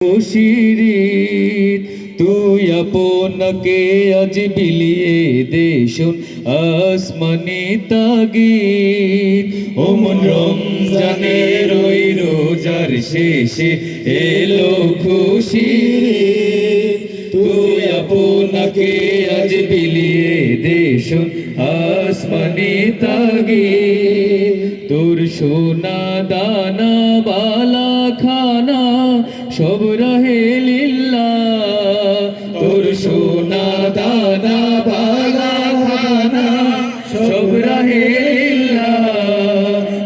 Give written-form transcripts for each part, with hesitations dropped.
শিরিত তুই আপনাকে আজ বিলিয়ে দে শোন আসমানি তাগিদ ওমন রমজানের ওই রোজার শেষে এলো খুশির তুই আপনাকে আজ বিলিয়ে দে শোন আসমানি তাগিদ তোর সোনা দানা বালা খানা সব রহে লিল্লাহ তোর সোনা দানা বালা খানা সব রহে লিল্লাহ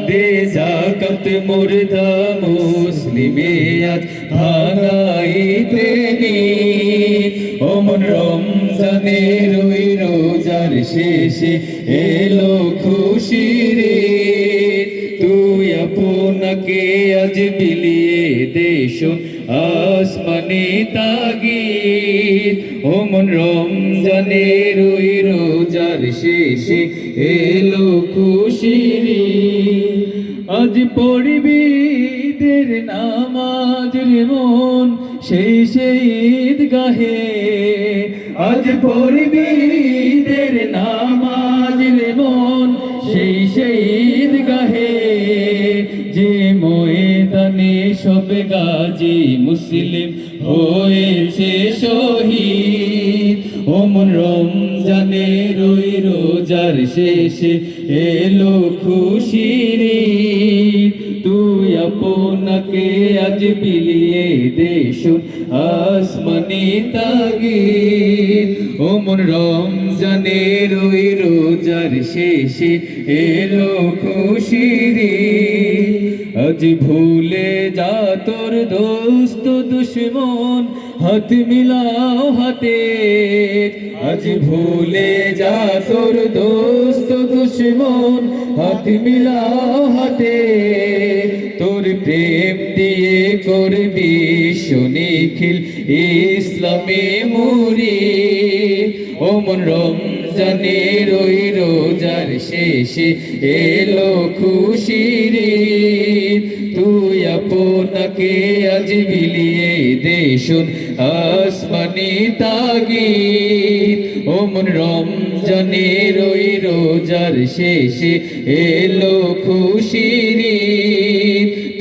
দে যাকাত মুর্দা মুসলিমে আজ ভাঙাইতে নি ওমন রমজানের ওই রোজার শেষে এলো খুশির তুই আপনাকে আজ বিলিয়ে দে শোন আসমানি তাগিদ ওমন রমজানের ওই রোজার শেষে এলো খুশির আজ পড়বি ঈদের নামাজ রে মন সেই ঈদগাহে আজ পড়বি ঈদের নামাজ রে মন সেই ঈদগাহে যে ময়দানে সব গাজী মুসলিম হয়েছে শহীদ ওমন রমজানের ওই রোজার শেষে এলো খুশির তুই আপনাকে আজ বিলিয়ে দে শোন আসমানি তাগিদ ওমন রমজানের ওই রোজার শেষে এলো খুশির আজ ভুলে যা তোর দোস্ত দুশ্মন হাত মিলাও হাতে আজ ভুলে যা তোর দোস্ত দুশ্মন হাত মিলাও হাতে তোর প্রেম দিয়ে করবি নিখিল ইসলামে মুরি ওমন রমজানের ওই রোজার শেষে এলো খুশির তুই আপনাকে আজ বিলিয়ে দে শোন আসমানি তাগিদ ওমন রমজানের ওই রোজার শেষে এলো খুশির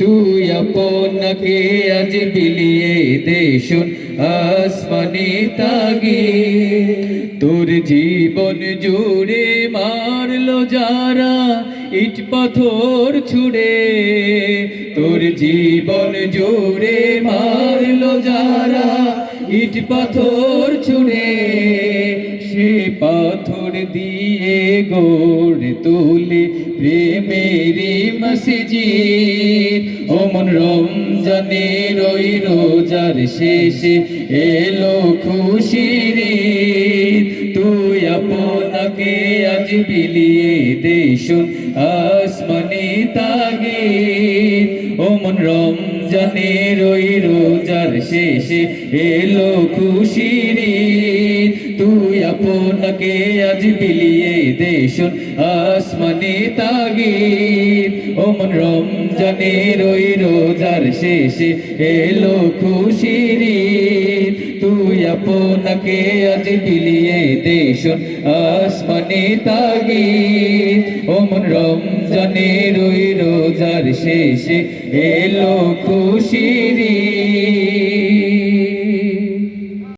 তুই আপনাকে আজ বিলিয়ে দে শোন আসমানি তাগিদ তোর জীবন জুড়ে মারলো যারা ইট পাথর ছুড়ে তোর জীবন জুড়ে মারলো যারা ইট পাথর ছুড়ে সে পাথর দিয়ে গড়ে তোলে প্রেমেরি মসজিদ ওমন রমজানের ওই রোজার শেষে এলো খুশির তুই আপনাকে আজ বিলিয়ে দে শোন আসমানি তাগিদ ওমন রমজানের ওই রোজার শেষে এলো খুশির তুই আপনাকে আজ বিলিয়ে দে শোন আসমানি তাগিদ ওমন রমজানের ওই রোজার শেষে এলো খুশির তুই আপনাকে আজ বিলিয়ে দে শোন আসমানি তাগিদ ওমন রমজানের ওই রোজার শেষে এলো খুশির